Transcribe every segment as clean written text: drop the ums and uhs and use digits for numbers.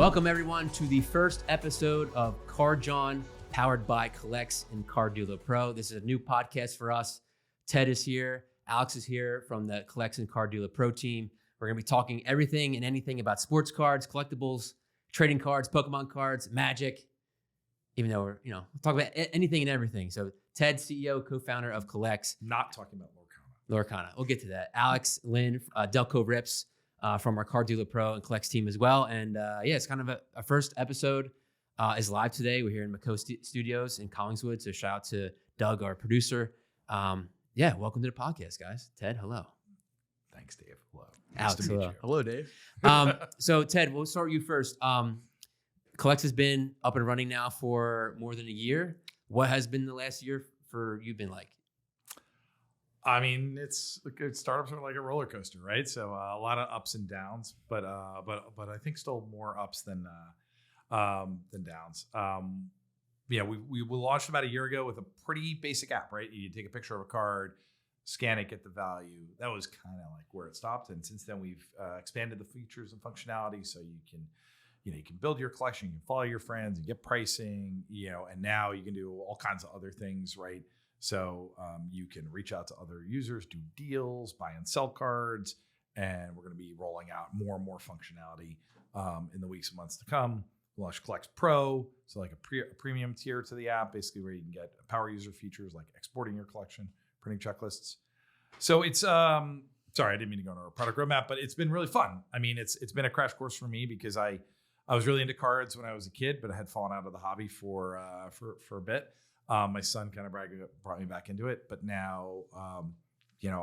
Welcome everyone to the first episode of Card Jawn, powered by Collects and Card Dealer Pro. This is a new podcast for us. Ted is here. Alex is here from the Collects and Card Dealer Pro team. We're going to be talking everything and anything about sports cards, collectibles, trading cards, Pokemon cards, Magic, even though we'll talk about anything and everything. So Ted, CEO, co-founder of Collects. Not talking about Lorcana. We'll get to that. Alex, Lynn, Delco Rips from our Card Dealer Pro and Collects team as well. And it's kind of a first episode is live today. We're here in Mako Studios in Collingswood. So shout out to Doug, our producer. Welcome to the podcast, guys. Ted, hello. Thanks, Dave. Hello. Alex, hello. Hello, Dave. So Ted, we'll start with you first. Collects has been up and running now for more than a year. What has been the last year for you been like? I mean, startups are like a roller coaster, right? So a lot of ups and downs, but I think still more ups than downs. We launched about a year ago with a pretty basic app, right? You take a picture of a card, scan it, get the value. That was kind of like where it stopped. And since then, we've expanded the features and functionality so you can build your collection, you can follow your friends, and get pricing, and now you can do all kinds of other things, right? So you can reach out to other users, do deals, buy and sell cards, and we're going to be rolling out more and more functionality in the weeks and months to come. We'll launch Collects Pro, so like a premium tier to the app, basically where you can get power user features like exporting your collection, printing checklists. So it's sorry, I didn't mean to go into our product roadmap, but it's been really fun. I mean, it's been a crash course for me because I was really into cards when I was a kid, but I had fallen out of the hobby for a bit. My son kind of brought me back into it, but now,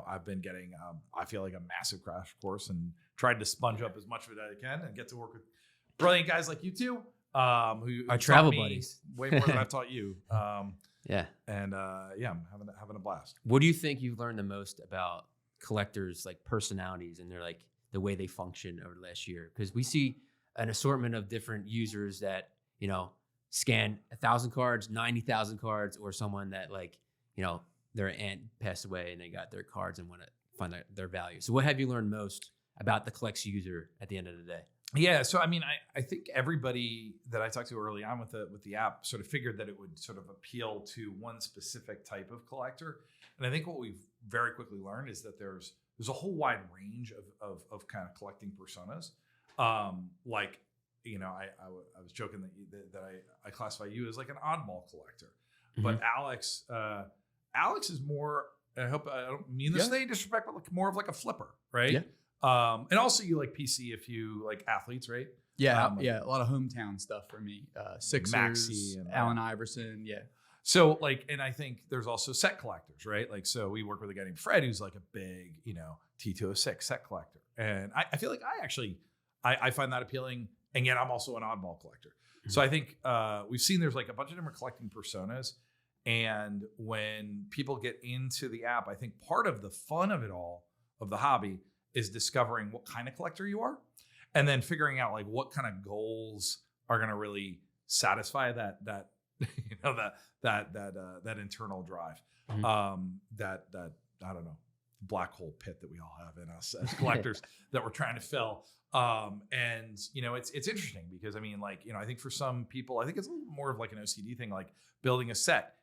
I've been getting, I feel like a massive crash course and tried to sponge up as much of it as I can and get to work with brilliant guys like you two, who our travel buddies way more than I've taught you. I'm having a blast. What do you think you've learned the most about collectors, like personalities and their like the way they function over the last year? Because we see an assortment of different users that, scan 1,000 cards, 90,000 cards, or someone that their aunt passed away and they got their cards and want to find out their value. So what have you learned most about the Collects user at the end of the day? Yeah, so I mean, I think everybody that I talked to early on with the app sort of figured that it would sort of appeal to one specific type of collector. And I think what we've very quickly learned is that there's a whole wide range of kind of collecting personas. I was joking that I classify you as like an oddball collector, but Alex is more. I hope I don't mean this in any disrespect, but like more of like a flipper, right? Yeah. And also you like PC if you like athletes, right? Yeah, a lot of hometown stuff for me. Sixers, Maxey and Allen Iverson, yeah. So and I think there's also set collectors, right? Like, so we work with a guy named Fred who's like a big, T206 set collector, and I feel like I find that appealing. And yet I'm also an oddball collector. Mm-hmm. So I think we've seen there's like a bunch of different collecting personas. And when people get into the app, I think part of the fun of it all, of the hobby, is discovering what kind of collector you are. And then figuring out like what kind of goals are going to really satisfy that internal drive. Mm-hmm. That I don't know, black hole pit that we all have in us as collectors that we're trying to fill. It's interesting because I think for some people, I think it's a little more of like an OCD thing, like building a set.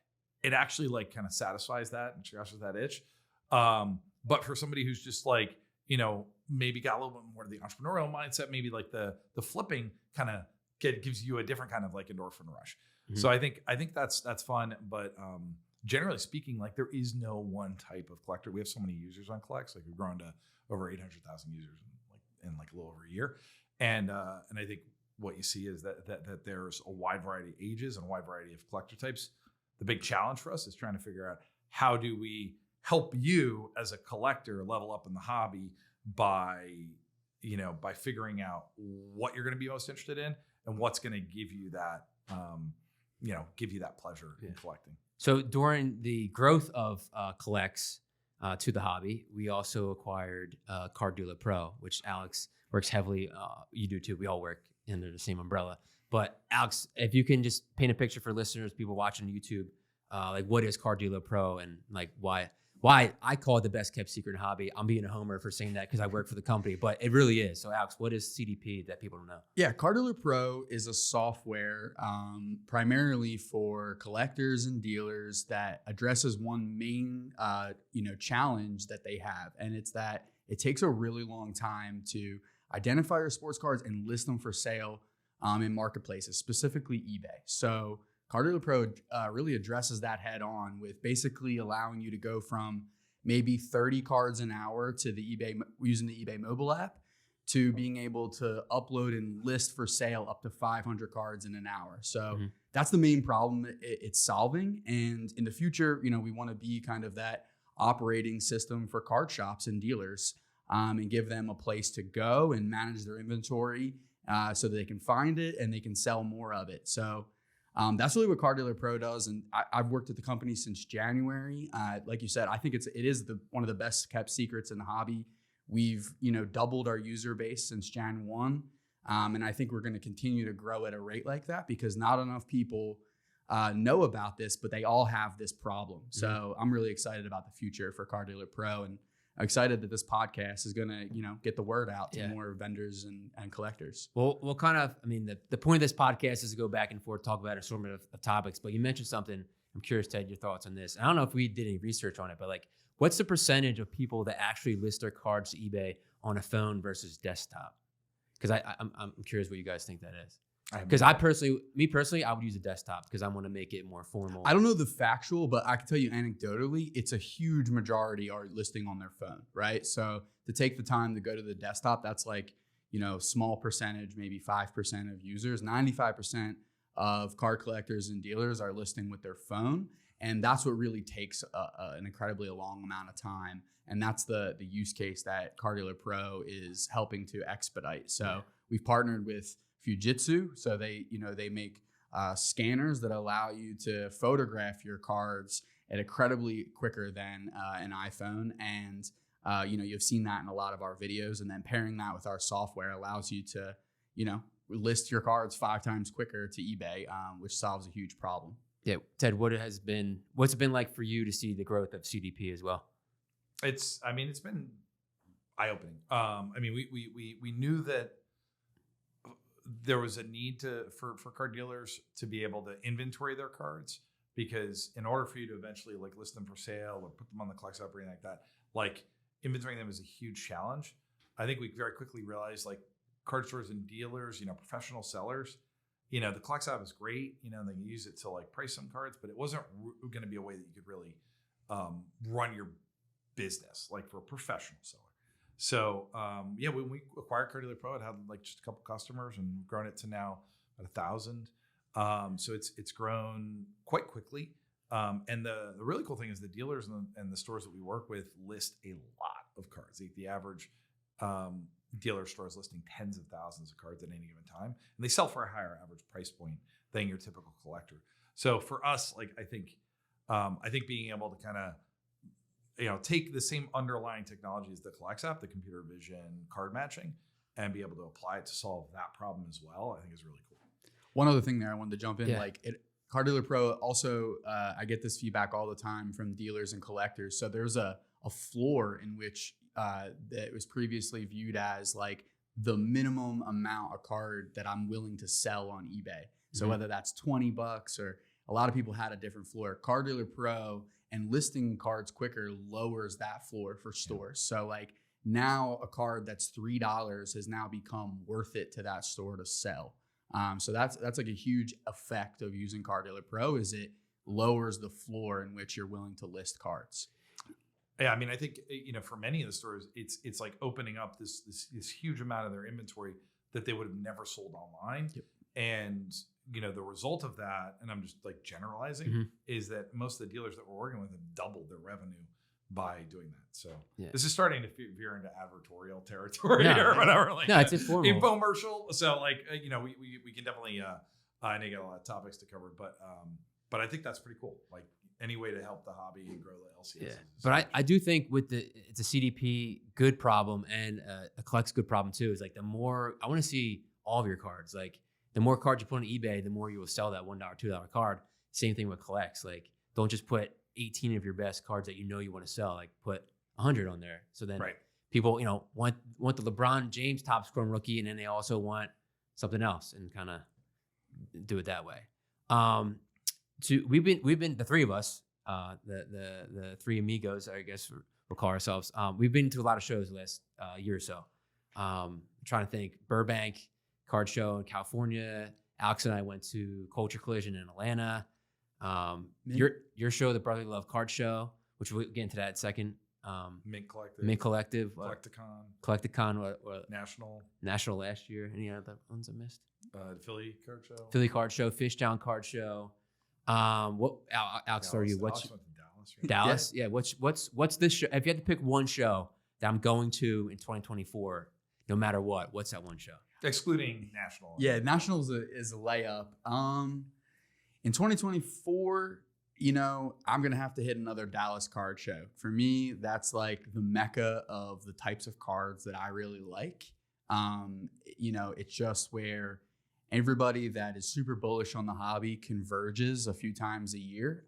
It actually like kind of satisfies that and scratches that itch. But for somebody who's just like, maybe got a little bit more of the entrepreneurial mindset, maybe like the flipping kind of gives you a different kind of like endorphin rush. Mm-hmm. So I think that's fun. But generally speaking, like there is no one type of collector. We have so many users on Collects, like we've grown to over 800,000 users in like a little over a year. And I think what you see is that there's a wide variety of ages and a wide variety of collector types. The big challenge for us is trying to figure out how do we help you as a collector level up in the hobby by figuring out what you're going to be most interested in and what's going to give you that, pleasure in collecting. So during the growth of Collects to the hobby, we also acquired Card Dealer Pro, which Alex works heavily. You do too. We all work under the same umbrella. But Alex, if you can just paint a picture for listeners, people watching YouTube, like what is Card Dealer Pro and like why why I call it the best kept secret in hobby. I'm being a homer for saying that because I work for the company, but it really is. So Alex, what is CDP that people don't know? Yeah, Card Dealer Pro is a software primarily for collectors and dealers that addresses one main challenge that they have, and it's that it takes a really long time to identify your sports cards and list them for sale in marketplaces, specifically eBay. So Card Dealer Pro really addresses that head on with basically allowing you to go from maybe 30 cards an hour to the eBay using the eBay mobile app to being able to upload and list for sale up to 500 cards in an hour. So that's the main problem it's solving. And in the future, we want to be kind of that operating system for card shops and dealers and give them a place to go and manage their inventory so that they can find it and they can sell more of it. So that's really what Card Dealer Pro does. And I've worked at the company since January. Like you said, I think it is one of the best kept secrets in the hobby. We've, doubled our user base since Jan 1. And I think we're going to continue to grow at a rate like that because not enough people know about this, but they all have this problem. So I'm really excited about the future for Card Dealer Pro, and I'm excited that this podcast is going to, get the word out to more vendors and collectors. Well, the point of this podcast is to go back and forth, talk about an assortment of topics, but you mentioned something. I'm curious, Ted, your thoughts on this. I don't know if we did any research on it, but what's the percentage of people that actually list their cards to eBay on a phone versus desktop? Because I'm curious what you guys think that is. Because me personally, I would use a desktop because I want to make it more formal. I don't know the factual, but I can tell you anecdotally, it's a huge majority are listing on their phone, right? So to take the time to go to the desktop, that's small percentage, maybe 5% of users. 95% of card collectors and dealers are listing with their phone. And that's what really takes an incredibly long amount of time. And that's the use case that Card Dealer Pro is helping to expedite. So we've partnered with Fujitsu. So they make scanners that allow you to photograph your cards at incredibly quicker than an iPhone. And, you've seen that in a lot of our videos. And then pairing that with our software allows you to, list your cards 5 times quicker to eBay, which solves a huge problem. Yeah, Ted, what's it been like for you to see the growth of CDP as well? It's been eye-opening. We knew that there was a need for card dealers to be able to inventory their cards, because in order for you to eventually list them for sale or put them on the Collect app or anything like that, inventorying them is a huge challenge. I think we very quickly realized card stores and dealers, professional sellers, the Collect app is great, they can use it to price some cards, but it wasn't going to be a way that you could really run your business for a professional seller. So when we acquired Card Dealer Pro, it had just a couple customers, and we've grown it to now about 1,000. So it's grown quite quickly. And the really cool thing is the dealers and the stores that we work with list a lot of cards. The average dealer store is listing tens of thousands of cards at any given time, and they sell for a higher average price point than your typical collector. So for us, I think being able to kind of take the same underlying technology as the Collect app, the computer vision card matching, and be able to apply it to solve that problem as well, I think is really cool. One other thing there I wanted to jump in, Card Dealer Pro also, I get this feedback all the time from dealers and collectors. So there's a floor in which that was previously viewed as the minimum amount of card that I'm willing to sell on eBay. So whether that's $20 or a lot of people had a different floor. Card Dealer Pro and listing cards quicker lowers that floor for stores. So now a card that's $3 has now become worth it to that store to sell. So that's a huge effect of using Card Dealer Pro, is it lowers the floor in which you're willing to list cards. Yeah, I think for many of the stores, it's opening up this huge amount of their inventory that they would have never sold online. Yep. And the result of that, and I'm just generalizing, is that most of the dealers that we're working with have doubled their revenue by doing that. So this is starting to veer into advertorial territory or whatever. No, it's informal. Infomercial. So we can definitely I know you got a lot of topics to cover, but I think that's pretty cool. Any way to help the hobby and grow the LCS. Yeah. But I do think it's a CDP good problem and a Collect's good problem too. Is the more I want to see all of your cards. The more cards you put on eBay, the more you will sell that $1, $2 card. Same thing with Collects. Don't just put 18 of your best cards that you want to sell, like put 100 on there. So then Right. people, want the LeBron James top scoring rookie, and then they also want something else, and kind of do it that way. We've been the three of us, the three amigos, I guess we'll call ourselves. We've been to a lot of shows the last year or so. Trying to think, Burbank Card Show in California. Alex and I went to Culture Collision in Atlanta. Your show, the Brotherly Love Card Show, which we'll get into that in a second. Mint Collective. Collecticon. What? National last year. Any other ones I missed? Philly Card Show. Philly Card Show. Fishtown Card Show. Alex, are you? What's Alex went to Dallas? Right? Dallas? Yeah. What's this show? If you had to pick one show that I'm going to in 2024, no matter what's that one show? Excluding National. Yeah, National is a layup. In 2024, I'm going to have to hit another Dallas card show. For me, that's like the mecca of the types of cards that I really like. It's just where everybody that is super bullish on the hobby converges a few times a year.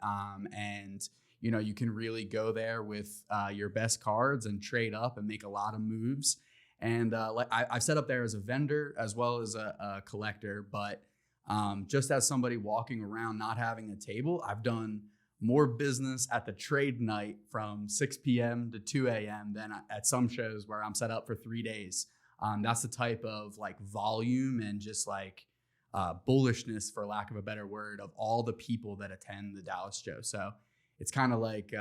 And you can really go there with your best cards and trade up and make a lot of moves. And I've set up there as a vendor as well as a collector, but just as somebody walking around not having a table, I've done more business at the trade night from 6 p.m. to 2 a.m. than at some shows where I'm set up for 3 days. That's the type of like volume and just like bullishness, for lack of a better word, of all the people that attend the Dallas show. So it's kind of like,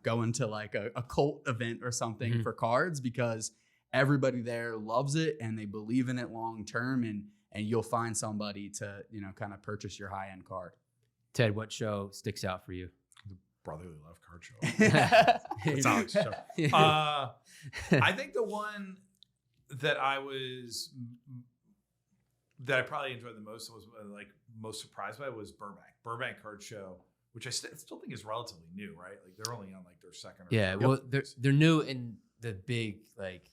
going to like a cult event or something for cards, because everybody there loves it and they believe in it long term, and you'll find somebody to kind of purchase your high end card. Ted, what show sticks out for you? The Brotherly Love Card Show. That's Alex's show. I think the one that I probably enjoyed the most, was like most surprised by, was Burbank Card Show, which I still think is relatively new, right? Like they're only on like their second. Well, they're new in the big, like,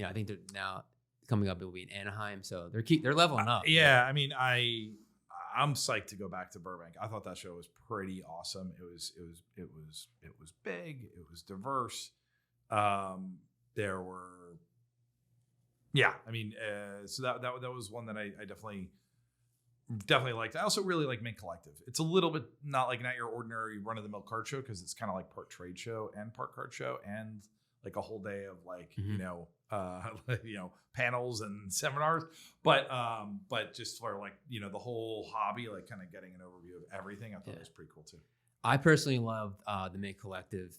I think they're now coming up. It will be in Anaheim, so they're leveling up. Yeah, I mean, I'm psyched to go back to Burbank. I thought that show was pretty awesome. It was big. It was diverse. There were, so that was one that I definitely liked. I also really like Mint Collective. It's a little bit not your ordinary run of the mill card show, because it's kind of like part trade show and part card show, and like a whole day of like panels and seminars, but just for like the whole hobby, like kind of getting an overview of everything. I thought it was pretty cool too. I personally loved the Mint Collective,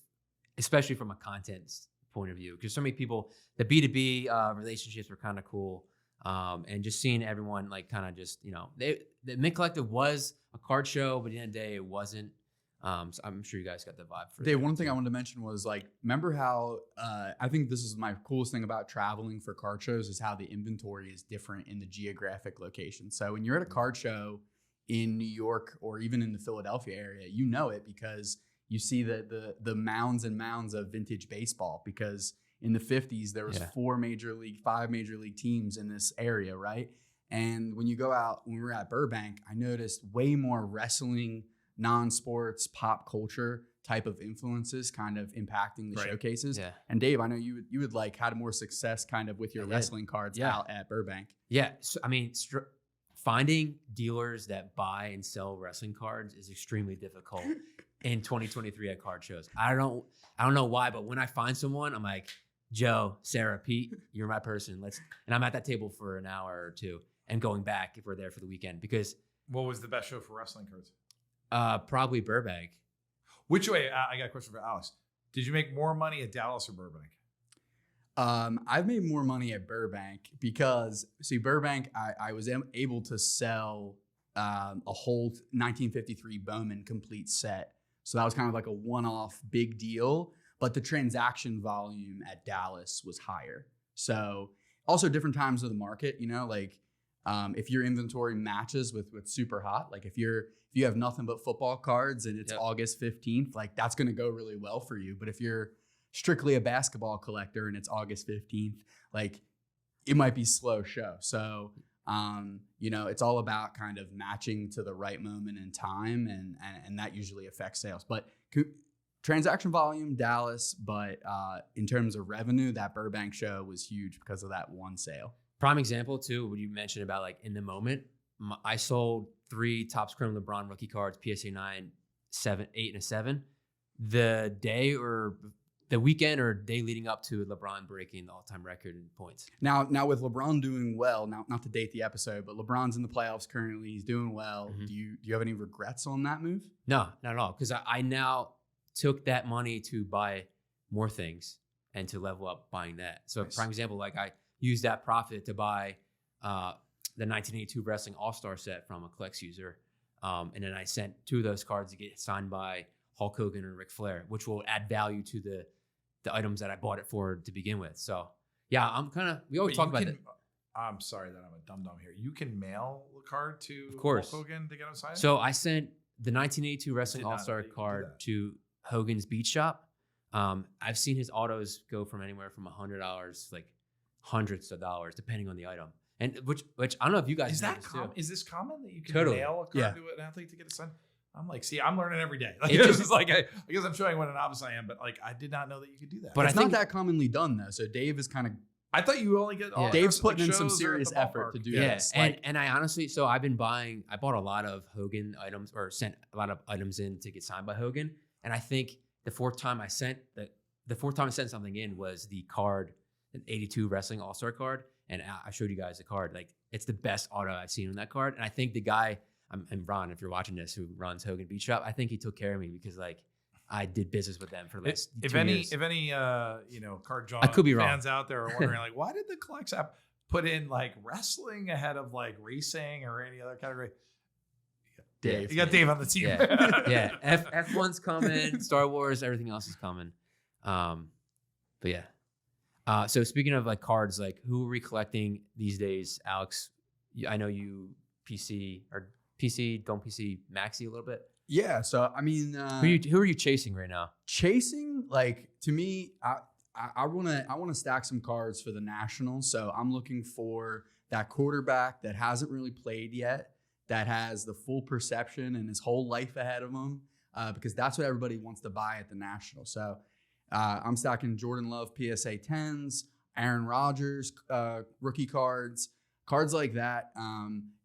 especially from a content point of view, because so many people, the B2B relationships were kind of cool, and just seeing everyone like kind of just the Mint Collective was a card show, but at the end of the day it wasn't. So I'm sure you guys got the vibe for Dave, one thing I wanted to mention was like, remember how I think this is my coolest thing about traveling for card shows, is how the inventory is different in the geographic location. So when you're at a card show in New York or even in the Philadelphia area, it because you see the mounds and mounds of vintage baseball, because in the 50s there was 5 major league teams in this area, right? And when you go out, when we were at Burbank, I noticed way more wrestling, non-sports, pop culture type of influences kind of impacting the showcases. Yeah. And Dave, I know you would like had more success kind of with your wrestling cards out at Burbank. Yeah. So, I mean, finding dealers that buy and sell wrestling cards is extremely difficult in 2023 at card shows. I don't know why, but when I find someone, I'm like, Joe, Sarah, Pete, you're my person. And I'm at that table for an hour or two and going back if we're there for the weekend. Because what was the best show for wrestling cards? Probably Burbank. Which way? I got a question for Alex. Did you make more money at Dallas or Burbank? I've made more money at Burbank because, Burbank, I was able to sell a whole 1953 Bowman complete set. So that was kind of like a one-off big deal. But the transaction volume at Dallas was higher. So also different times of the market, if your inventory matches with super hot, like if you have nothing but football cards and it's August 15th, like that's going to go really well for you. But if you're strictly a basketball collector and it's August 15th, like it might be slow show. So, it's all about kind of matching to the right moment in time, and that usually affects sales. But transaction volume, Dallas, but in terms of revenue, that Burbank show was huge because of that one sale. Prime example too, what you mentioned about like in the moment, I sold 3 Topps Chrome LeBron rookie cards, PSA 9, 7, 8, and a 7. The day or the weekend or day leading up to LeBron breaking the all-time record in points. Now with LeBron doing well, now not to date the episode, but LeBron's in the playoffs currently. He's doing well. Mm-hmm. Do you have any regrets on that move? No, not at all. Because I now took that money to buy more things and to level up buying that. So Nice. prime example, like I used that profit to buy the 1982 Wrestling All-Star set from a Collects user. And then I sent 2 of those cards to get signed by Hulk Hogan and Ric Flair, which will add value to the items that I bought it for to begin with. So yeah, we always talk about it. I'm sorry that I'm a dum-dum here. You can mail the card to Of course. Hulk Hogan to get him signed? So I sent the 1982 Wrestling Did not know All-Star you could do card that. to Hogan's Beach Shop. I've seen his autos go from anywhere from $100, like hundreds of dollars, depending on the item. And which I don't know if you guys Is know that this common? too. Is this common that you can Totally. mail a card Yeah. to an athlete to get it signed? I'm like, see, I'm learning every day. Like, It it's just- just like I guess I'm showing what an novice I am, but like I did not know that you could do that. But It's I think- not that commonly done though. So Dave is kind of I thought you only get all Yeah. Dave's like, putting in some shows or at the serious effort to ballpark. do Yeah, this. and I honestly, so I bought a lot of Hogan items or sent a lot of items in to get signed by Hogan. And I think the fourth time I sent something in was the card, an 82 Wrestling All-Star card. And I showed you guys the card. Like it's the best auto I've seen on that card. And I think the guy, and Ron, if you're watching this, who runs Hogan Beach Shop, I think he took care of me because like I did business with them for the last If 2 any, years. Card Jawn I could be wrong. fans out there are wondering like, why did the Collects app put in like wrestling ahead of like racing or any other category? Dave. You got Dave on the team. Yeah, F1's coming, Star Wars, everything else is coming. But yeah. So speaking of like cards, like who are we collecting these days, Alex? I know you PC don't PC Maxi a little bit. Yeah. So I mean, Who are you chasing right now? chasing, like, to me, I want to stack some cards for the Nationals. So I'm looking for that quarterback that hasn't really played yet, that has the full perception and his whole life ahead of him, because that's what everybody wants to buy at the Nationals. So I'm stacking Jordan Love PSA 10s, Aaron Rodgers rookie cards like that.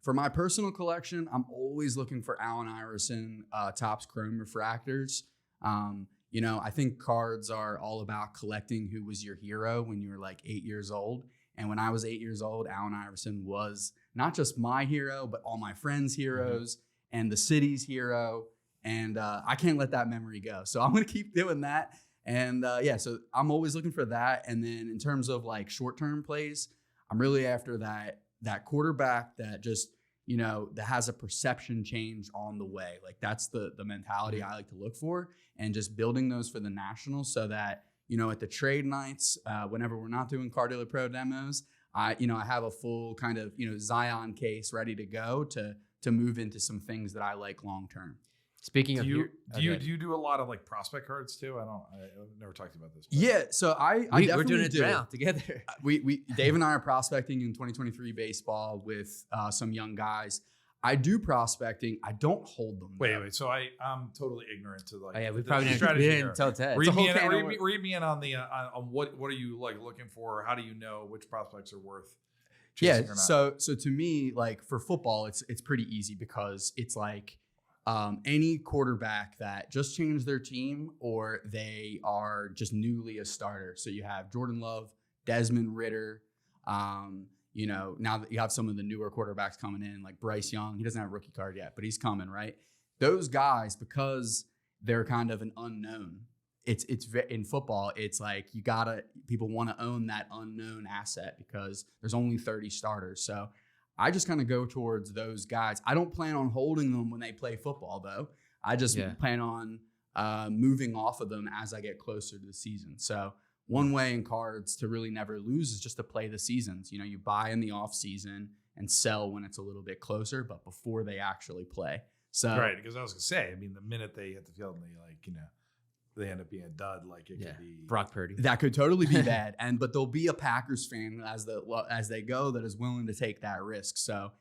For my personal collection, I'm always looking for Allen Iverson Topps Chrome refractors. I think cards are all about collecting who was your hero when you were like 8 years old. And when I was 8 years old, Allen Iverson was not just my hero, but all my friends' heroes and the city's hero. And I can't let that memory go. So I'm going to keep doing that. And so I'm always looking for that. And then in terms of like short-term plays, I'm really after that quarterback that just, that has a perception change on the way. Like that's the mentality I like to look for, and just building those for the Nationals so that, at the trade nights, whenever we're not doing Card Dealer Pro demos, I have a full kind of, Zion case ready to go to move into some things that I like long-term. Speaking of Do you do a lot of like prospect cards too? I've never talked about this. Yeah, so I we're definitely doing it do. now together. We Dave and I are prospecting in 2023 baseball with some young guys. I do prospecting. I don't hold them. though. Wait. So I'm totally ignorant to like. Oh, yeah, we the probably strategy here. didn't tell Ted. It's a Read whole me, in, can of read, worms. me, read me in on the on what are you like looking for? How do you know which prospects are worth Yeah, chasing or not? so to me, like for football, it's pretty easy because it's like any quarterback that just changed their team or they are just newly a starter. So you have Jordan Love, Desmond Ridder. Now that you have some of the newer quarterbacks coming in, like Bryce Young, he doesn't have a rookie card yet, but he's coming, right? Those guys, because they're kind of an unknown. It's in football. It's like people want to own that unknown asset because there's only 30 starters. So I just kind of go towards those guys. I don't plan on holding them when they play football, though. I just plan on moving off of them as I get closer to the season. So one way in cards to really never lose is just to play the seasons. You buy in the off season and sell when it's a little bit closer, but before they actually play. So Right, because I was gonna say, I mean, the minute they hit the field and they end up being a dud, like it could be Brock Purdy. that could totally be bad. But there'll be a Packers fan as they go that is willing to take that risk. So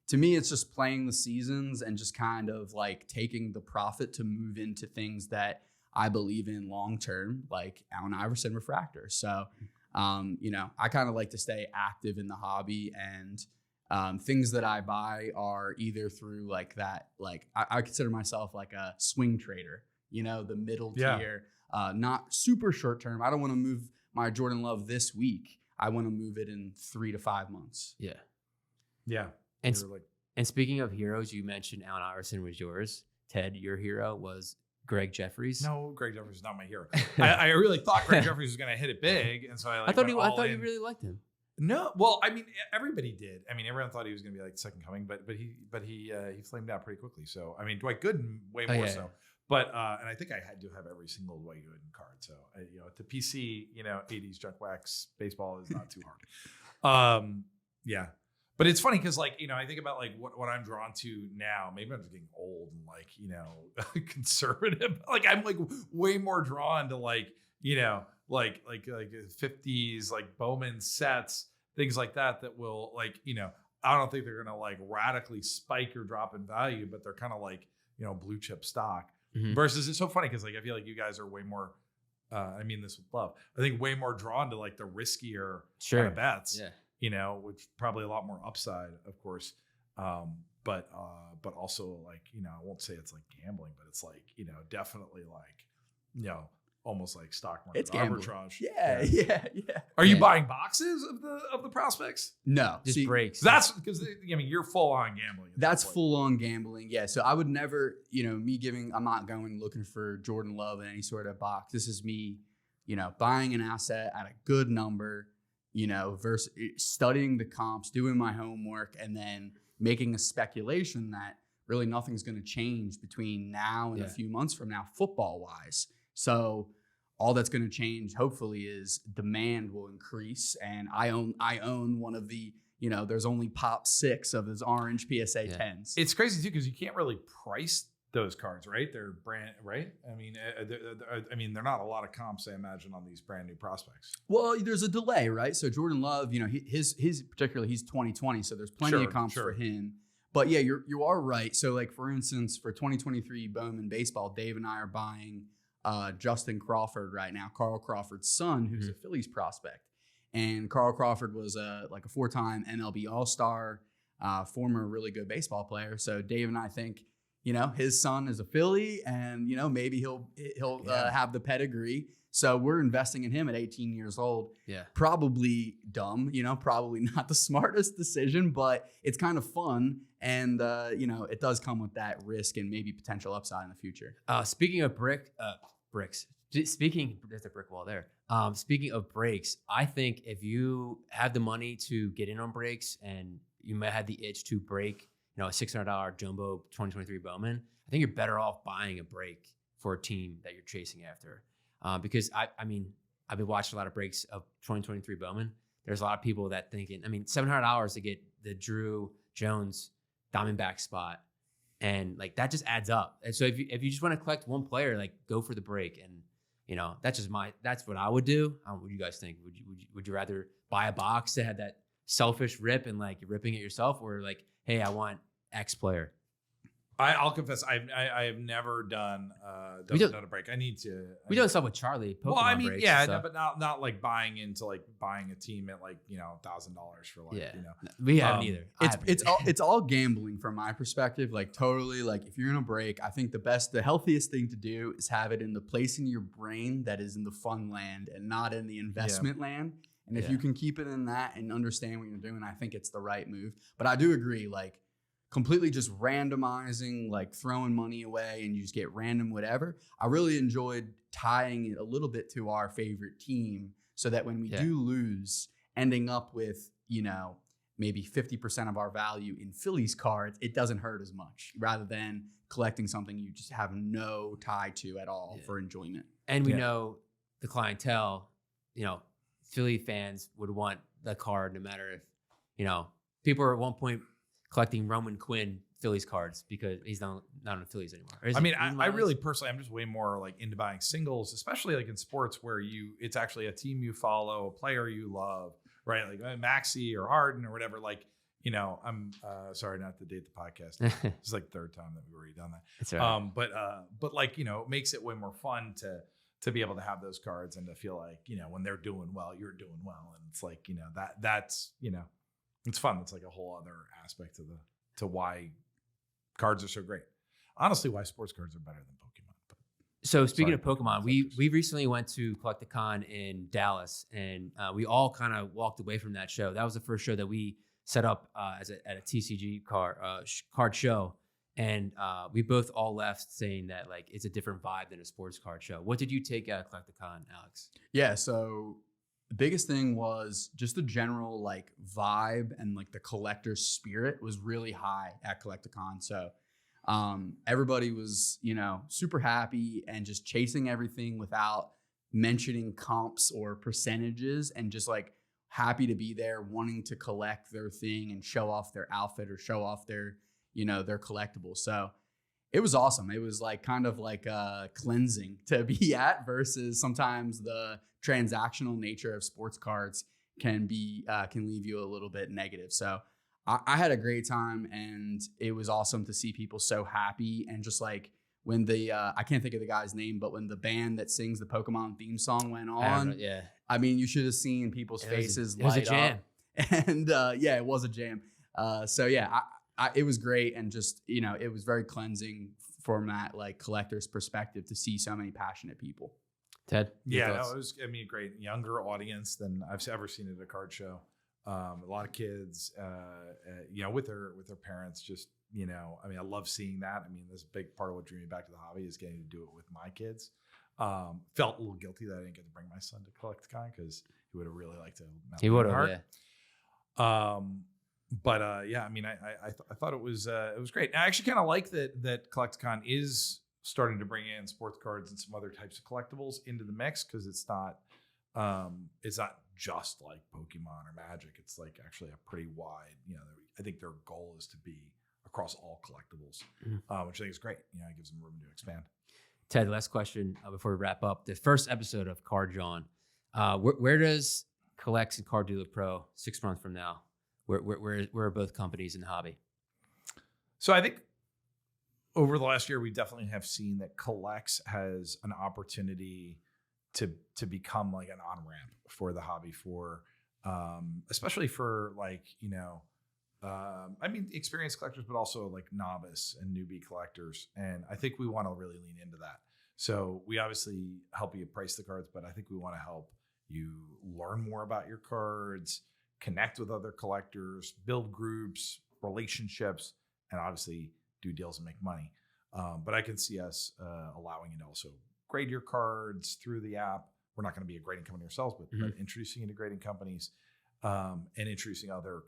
to me, it's just playing the seasons and just kind of like taking the profit to move into things that I believe in long-term, like Allen Iverson refractor. So, I kind of like to stay active in the hobby, and things that I buy are either through like that, like I consider myself like a swing trader, the middle tier, not super short term. I don't want to move my Jordan Love this week. I want to move it in 3 to 5 months. Yeah. Yeah. And speaking of heroes, you mentioned Allen Iverson was yours. Ted, your hero was Greg Jeffries. No, Greg Jeffries is not my hero. I really thought Greg Jeffries was going to hit it big, and so I thought you really liked him. No, well, I mean, everybody did. I mean, everyone thought he was going to be like the second coming, but he flamed out pretty quickly. So I mean, Dwight Gooden way more so. But and I think I do have every single Dwight Gooden card. So the PC 80s junk wax baseball is not too hard. Yeah. But it's funny because, like, I think about, like, what I'm drawn to now. Maybe I'm just getting old and, like, conservative. Like, I'm, like, way more drawn to, like, like 50s, like, Bowman sets, things like that will, like, I don't think they're going to, like, radically spike or drop in value, but they're kind of like, blue chip stock. Mm-hmm. Versus it's so funny because, like, I feel like you guys are way more, I mean this with love, I think way more drawn to, like, the riskier kind of bets. Yeah. Which probably a lot more upside, of course. But also, like, I won't say it's like gambling, but it's like, definitely like, almost like stock market it's arbitrage. Yeah. Are you buying boxes of the prospects? No, just breaks. That's because you're full on gambling. That's full on gambling. Yeah. So I would never, I'm not going looking for Jordan Love in any sort of box. This is me, buying an asset at a good number, versus studying the comps, doing my homework, and then making a speculation that really nothing's going to change between now and a few months from now, football wise. So all that's going to change, hopefully, is demand will increase. And I own one of the, there's only pop 6 of his orange PSA 10s. It's crazy too, because you can't really price those cards, right? They're brand, right? I mean, they're not a lot of comps, I imagine, on these brand new prospects. Well, there's a delay, right? So Jordan Love, his particularly, he's 2020, so there's plenty of comps for him. But yeah, you are right. So, like, for instance, for 2023 Bowman baseball, Dave and I are buying Justin Crawford right now, Carl Crawford's son, who's a Phillies prospect. And Carl Crawford was a 4-time MLB All-Star, former really good baseball player. So Dave and I think, his son is a Philly, and maybe he'll have the pedigree. So we're investing in him at 18 years old. Yeah, probably dumb. Probably not the smartest decision, but it's kind of fun, and it does come with that risk and maybe potential upside in the future. Speaking of bricks. There's a brick wall there. Speaking of breaks, I think if you have the money to get in on breaks and you might have the itch to break, a $600 jumbo 2023 Bowman, I think you're better off buying a break for a team that you're chasing after. Because I've been watching a lot of breaks of 2023 Bowman. There's a lot of people that thinking, $700 to get the Drew Jones Diamondback spot, and like that just adds up. And so if you just want to collect one player, like, go for the break. And that's what I would do. What do you guys think? Would you rather buy a box that had that selfish rip and like you're ripping it yourself, or like, hey, I want X player? I'll confess, I have never done a break. I need to. We do stuff with Charlie. Pokemon breaks, but not like buying into like buying a team at like $1,000 for like we haven't either. It's all gambling from my perspective. Like, totally, like, if you're in a break, I think the healthiest thing to do is have it in the place in your brain that is in the fun land and not in the investment land. And if you can keep it in that and understand what you're doing, I think it's the right move. But I do agree, like, completely just randomizing, like throwing money away and you just get random whatever. I really enjoyed tying it a little bit to our favorite team so that when we do lose, ending up with, maybe 50% of our value in Phillies cards, it doesn't hurt as much rather than collecting something you just have no tie to at all for enjoyment. And we know the clientele, Philly fans would want the card no matter if, people are at one point collecting Roman Quinn Phillies cards because he's not in the Phillies anymore. I really personally, I'm just way more like into buying singles, especially like in sports where it's actually a team you follow, a player you love, right? Like Maxey or Harden or whatever. Like, you know, I'm sorry not to date the podcast. It's like the third time that we've already done that. It's all right. But like, you know, it makes it way more fun to be able to have those cards and to feel like, you know, when they're doing well, you're doing well. And it's like, you know, that's, you know, it's fun. It's like a whole other aspect to why cards are so great. Honestly, why sports cards are better than Pokemon. But So speaking of Pokemon, we recently went to Collecticon in Dallas, and we all kind of walked away from that show. That was the first show that we set up at a TCG card show, and we both all left saying that like it's a different vibe than a sports card show. What did you take out of Collecticon, Alex? Yeah, so the biggest thing was just the general like vibe and like the collector spirit was really high at Collecticon. So everybody was, you know, super happy and just chasing everything without mentioning comps or percentages, and just like happy to be there, wanting to collect their thing and show off their outfit or show off their, you know, their collectibles. So it was awesome. It was like kind of like cleansing to be at, versus sometimes the transactional nature of sports cards can leave you a little bit negative. So I had a great time, and it was awesome to see people so happy. And just like when the I can't think of the guy's name, but when the band that sings the Pokemon theme song went on, I mean, you should have seen people's faces light up. It was a jam. And yeah, it was a jam. So yeah, it was great, and just, you know, it was very cleansing from that like collector's perspective to see so many passionate people. Ted? Yeah, no, it was, I mean, a great younger audience than I've ever seen at a card show. A lot of kids, you know, with their parents, just, you know, I mean, I love seeing that. I mean, this is a big part of what drew me back to the hobby is getting to do it with my kids. Felt a little guilty that I didn't get to bring my son to Collecticon because he would have really liked to. He would have, yeah. But yeah, I mean, I thought it was great. And I actually kind of like that Collecticon is starting to bring in sports cards and some other types of collectibles into the mix, because it's not just like Pokemon or Magic. It's like actually a pretty wide, you know, I think their goal is to be across all collectibles, which I think is great. You know, it gives them room to expand. Ted, last question before we wrap up. The first episode of Card Jawn, where does Collects and Card Dealer Pro 6 months from now? Where are both companies in the hobby? So I think over the last year, we definitely have seen that Collects has an opportunity to become like an on-ramp for the hobby, for especially for like, you know, I mean, experienced collectors, but also like novice and newbie collectors. And I think we want to really lean into that. So we obviously help you price the cards, but I think we want to help you learn more about your cards, connect with other collectors, build groups, relationships, and obviously do deals and make money. But I can see us allowing you to also grade your cards through the app. We're not going to be a grading company ourselves, but introducing you to grading companies and introducing other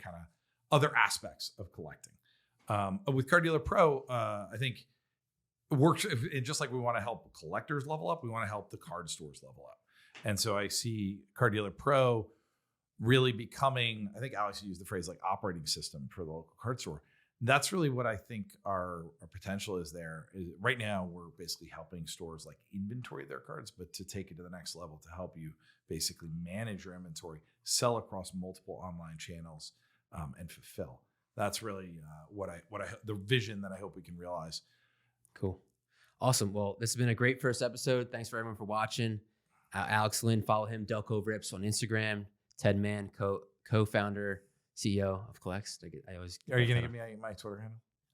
aspects of collecting. With Card Dealer Pro, I think it works. Just like we want to help collectors level up, we want to help the card stores level up. And so I see Card Dealer Pro really becoming, I think Alex used the phrase like operating system for the local card store. That's really what I think our potential is there. Right now, we're basically helping stores like inventory their cards, but to take it to the next level, to help you basically manage your inventory, sell across multiple online channels, and fulfill. That's really the vision that I hope we can realize. Cool. Awesome. Well, this has been a great first episode. Thanks for everyone for watching. Alex Lynn, follow him, Delco Rips on Instagram. Ted Mann, co-founder, CEO of Collects. Are you going to give me my Twitter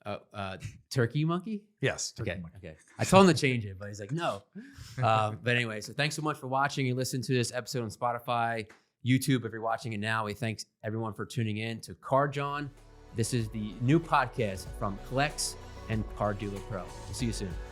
handle? Turkey Monkey? Yes. Turkey Monkey. Okay. I told him to change it, but he's like, no. But anyway, so thanks so much for watching and listening to this episode on Spotify, YouTube. If you're watching it now, we thanks everyone for tuning in to Card Jawn. This is the new podcast from Collects and Card Dealer Pro. We'll see you soon.